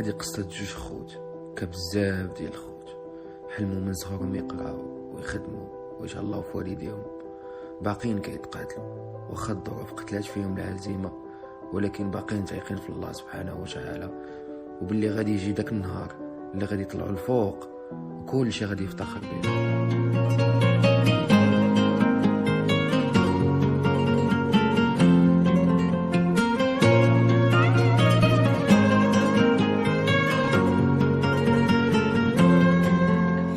هذه قصة جوج خوت كبزاف ديال الخوت حلموا من صغرهم يقراو ويخدموا ويتهلاو في والديهم، باقيين كيتقاتلوا واخا الظروف قتلات فيهم العزيمة، ولكن باقيين تايقين في الله سبحانه وتعالى، وباللي غادي يجي داك النهار اللي غادي يطلعوا الفوق وكل شيء غادي يفتخر بيه.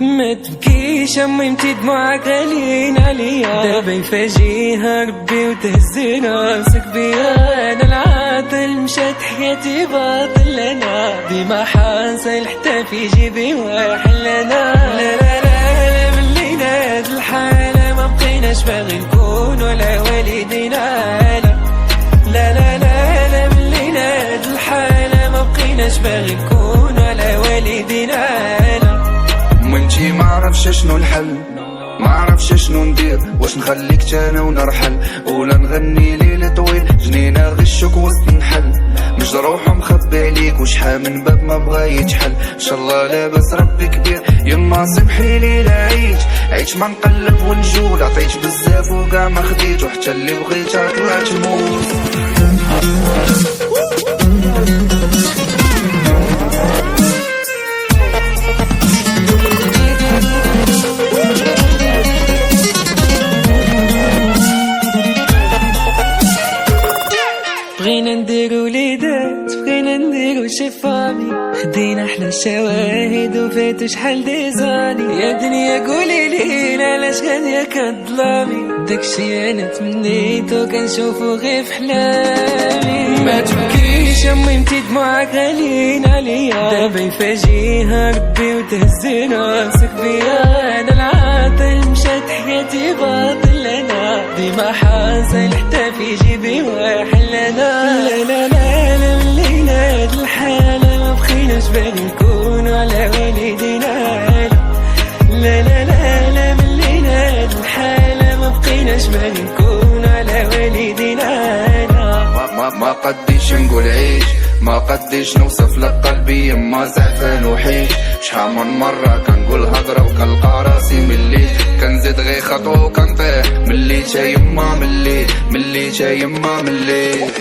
ما تبكيش امي انتي دموعك غاليين عليا، دابا يفاجيها ربي وتهز راسك بيا. انا العاطل مشات حياتي باطل، انا ديما حاصل حتى في جيبي واحل. انا لا لا لا لا ملينا هاد الحالة ما بقيناش باغي نكون ولا والدينا. لا لا لا لا ملينا هاد الحالة ما بقيناش باغي نكون ولا والدينا. وانتي ما عرفش شنو الحل، ما عرفش شنو ندير، واش نخليك تانا ونرحل ولا نغني ليل طويل جنينة غشك وسط نحل. مجروح ومخبي عليك وشحال من باب ما بغا يتحل، ان شاء الله لاباس ربي كبير. يما سمحي لي لا عيش ما نقلب ونجول، عطيت بزاف وكاع ما خديت، وحتى اللي بغيتها طلعت موت. بغينا نديرو وليدات، بغينا نديرو شي فامي، خدينا احلى الشواهد وفاتو شحال ديزاني. يا دنيا قولي لي علاش غادية كظلامي، داكشي انا تمنيتو كنشوفو غير في حلامي. ما تبكيش امي انتي دموعك غاليين عليا، دابا يفاجيها ربي وتهز راسك بيا. انا العاطل مشات حياتي باطل، انا ديما حاصل حتى في جيبي واحل. انا لا لا لا لا ملينا هاد الحالة ما بقيناش باغي نكون على والدينا. لا لا لا لا ملينا هاد الحالة ما بقيناش باغي نكون على والدينا. ما قديش نقول عيش، ما قديش نوصف لك قلبي يما زعفان وحيش. شحال من مرة كنقول هضرة وكنلقى راسي مليت، كنزيد غير خطوة وكنطيح مليت يا يما مليت، مليت يا يما مليت.